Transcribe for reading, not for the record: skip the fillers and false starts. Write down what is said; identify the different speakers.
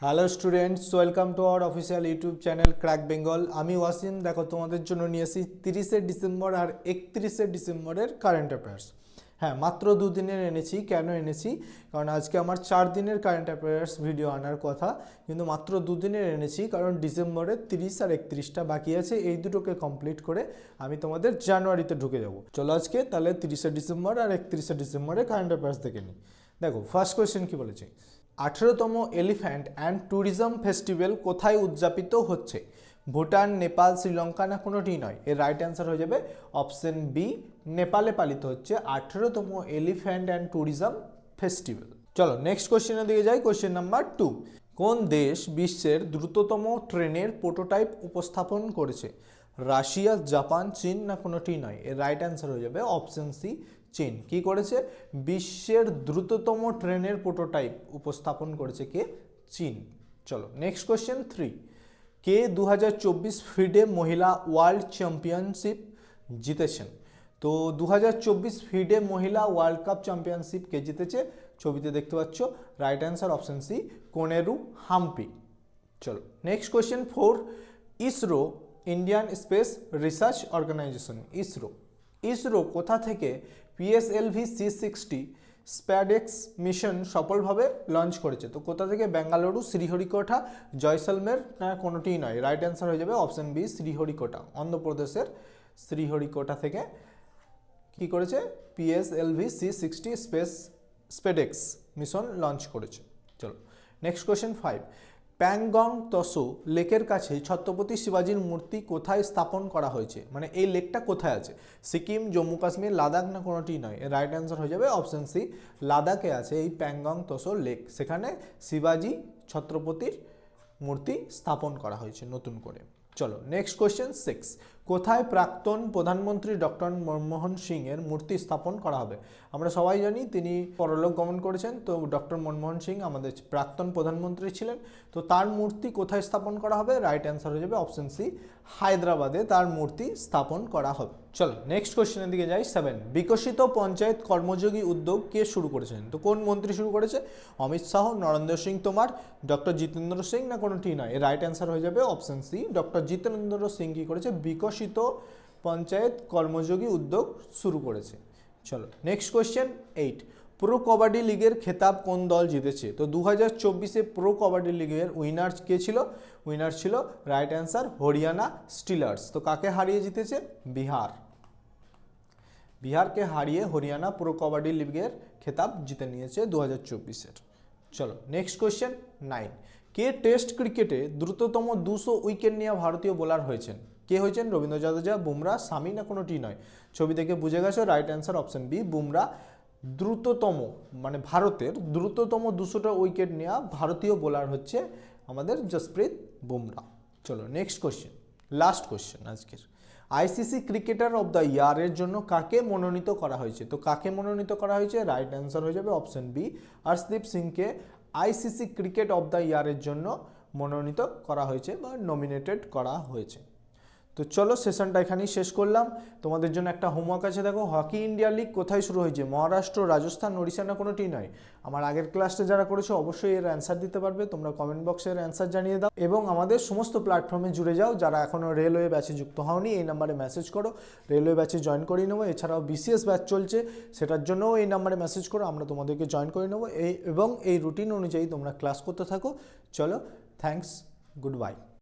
Speaker 1: Hello students, welcome to our official YouTube channel crack Bengal. আমি ওয়াসিম। দেখো, তোমাদের জন্য নিয়ে এসেছি 30শে ডিসেম্বর আর 31শে ডিসেম্বরের কারেন্ট অ্যাফেয়ার্স। হ্যাঁ, মাত্র দুদিনের এনেছি। কেন এনেছি? কারণ আজকে আমার 4 দিনের কারেন্ট অ্যাফেয়ার্স ভিডিও আনার কথা, কিন্তু মাত্র দুদিনের এনেছি কারণ ডিসেম্বরের 30 আর 31টা বাকি আছে। এই দুটোকে কমপ্লিট করে আমি তোমাদের জানুয়ারিতে ঢুকে যাব। চলো আজকে তাহলে 30শে ডিসেম্বর আর 31শে ডিসেম্বরের কারেন্ট অ্যাফেয়ার্স দেখে নিই। দেখো, ফার্স্ট কোয়েশ্চেন কি বলেছে? 18তম এলিফ্যান্ট অ্যান্ড ট্যুরিজম ফেস্টিভ্যাল কোথায় উদযাপিত হচ্ছে? ভুটান, নেপাল, শ্রীলঙ্কা না কোনোটি নয়। এর রাইট অ্যান্সার হয়ে যাবে অপশন বি, নেপালে পালিত হচ্ছে 18তম এলিফ্যান্ট অ্যান্ড ট্যুরিজম ফেস্টিভ্যাল। চলো নেক্সট কোয়েশ্চেনের দিকে যাই। কোয়েশ্চেন নাম্বার 2, কোন দেশ বিশ্বের দ্রুততম ট্রেনের প্রোটোটাইপ উপস্থাপন করেছে? রাশিয়া, জাপান, চীন না কোনোটি নয়। এর রাইট অ্যান্সার হয়ে যাবে অপশন সি, চীন। কি করেছে? বিশ্বের দ্রুততম ট্রেনের প্রোটোটাইপ উপস্থাপন করেছে কে? চীন। চলো নেক্সট কোয়েশ্চেন 3, কে 2024 ফিডে মহিলা ওয়ার্ল্ড চ্যাম্পিয়নশিপ জিতেছেন? তো 2024 ফিডে মহিলা ওয়ার্ল্ড কাপ চ্যাম্পিয়নশিপ কে জিতেছে? ছবিতে দেখতে পাচ্ছ, right answer option C, Koneru Humpy. চলো next question 4, ISRO Indian Space Research Organisation, ISRO কোথা থেকে পিএসএলভি C60 স্প্যাডেক্স মিশন সফলভাবে লঞ্চ করেছে? তো কোথা থেকে? বেঙ্গালুরু, শ্রীহরিকোটা, জয়সলমের না কোনোটিই নয়। রাইট অ্যান্সার হয়ে যাবে অপশন বি, শ্রীহরিকোটা। অন্ধ্রপ্রদেশের শ্রীহরিকোটা থেকে কি করেছে? PSLV C60 SpaDeX mission launch করেছে। চলো নেক্সট কোয়েশ্চেন 5, প্যাংগং তসো লেকের কাছে ছত্রপতি শিবাজির মূর্তি কোথায় স্থাপন করা হয়েছে? মানে এই লেকটা কোথায় আছে? সিকিম, জম্মু কাশ্মীর, লাদাখ না কোনোটি নয়। এর রাইট অ্যান্সার হয়ে যাবে অপশন সি, লাদাখে আছে এই প্যাংগং তসো লেক। সেখানে শিবাজি ছত্রপতির মূর্তি স্থাপন করা হয়েছে নতুন করে। চলো নেক্সট কোয়েশ্চেন 6, কোথায় প্রাক্তন প্রধানমন্ত্রী ডক্টর মনমোহন সিং এর মূর্তি স্থাপন করা হবে? আমরা সবাই জানি তিনি পরলোক গমন করেছেন। তো ডক্টর মনমোহন সিং আমাদের প্রাক্তন প্রধানমন্ত্রী ছিলেন। তো তার মূর্তি কোথায় স্থাপন করা হবে? রাইট অ্যান্সার হয়ে যাবে অপশন সি, হায়দ্রাবাদে তার মূর্তি স্থাপন করা হবে। চলো নেক্সট কোয়েশ্চেনের দিকে যাই। 7, বিকশিত পঞ্চায়েত কর্মযোগী উদ্যোগ কে শুরু করেছেন? তো কোন মন্ত্রী শুরু করেছে? অমিত শাহ, নরেন্দ্র সিং তোমার, ডক্টর জিতেন্দ্র সিং না কোনোটি নয়। এর রাইট অ্যান্সার হয়ে যাবে option C, doctor Jitendra Singh কি করেছে? বিকশিত পঞ্চায়েত কর্মযোগী উদ্যোগ শুরু করেছে। চলো নেক্সট কোয়েশ্চেন 8, প্রো কবাডি লিগের খেতাব কোন দল জিতেছে? তো 2024-এ প্রো কবাডি লিগের উইনার কে ছিল? উইনার ছিল রাইট অ্যান্সার হরিয়ানা স্টিলার্স। তো কাকে হারিয়ে জিতেছে? বিহারকে হারিয়ে হরিয়ানা প্রো কবাডি লিগের খেতাব জিতে নিয়েছে 2024-এর। চলো নেক্সট কোয়েশ্চেন 9, কে টেস্ট ক্রিকেটে দ্রুততম 200 উইকেট নেওয়া ভারতীয় বোলার হয়েছেন? কে হয়েছেন? রবীন্দ্র জাদেজা, বুমরা, সামি না কোনোটি নয়। ছবি দেখে বুঝে গেছো, right answer option B, Bumrah. দ্রুততম মানে ভারতের দ্রুততম 200টা উইকেট নেওয়া ভারতীয় বোলার হচ্ছে আমাদের জসপ্রীত বুমরা। চলো নেক্সট কোয়েশ্চেন, লাস্ট কোয়েশ্চেন আজকের। আইসিসি ক্রিকেটার অফ দ্য ইয়ারের জন্য কাকে মনোনীত করা হয়েছে? তো কাকে মনোনীত করা হয়েছে? রাইট অ্যান্সার হয়ে যাবে অপশন বি, হর্ষদীপ সিংকে আইসিসি ক্রিকেট অফ দ্য ইয়ারের জন্য মনোনীত করা হয়েছে বা নমিনেটেড করা হয়েছে। তো চলো সেশনটা এখানেই শেষ করলাম। তোমাদের জন্য একটা হোমওয়ার্ক আছে। দেখো, হকি ইন্ডিয়া লিগ কোথায় শুরু হয়েছে? মহারাষ্ট্র, রাজস্থান, ওড়িশা না কোনোটি নয়। আমার আগের ক্লাসটা যারা করেছো অবশ্যই এর অ্যান্সার দিতে পারবে। তোমরা কমেন্ট বক্সে এর অ্যান্সার জানিয়ে দাও এবং আমাদের সমস্ত প্ল্যাটফর্মে জুড়ে যাও। যারা এখনও রেলওয়ে ব্যাচে যুক্ত হওনি, এই নাম্বারে মেসেজ করো, রেলওয়ে ব্যাচে জয়েন করিয়ে নেবো। এছাড়াও বিসিএস ব্যাচ চলছে, সেটার জন্যও এই নাম্বারে মেসেজ করো, আমরা তোমাদেরকে জয়েন করে নেবো। এবং এই রুটিন অনুযায়ী তোমরা ক্লাস করতে থাকো। চলো, থ্যাঙ্কস, গুড বাই।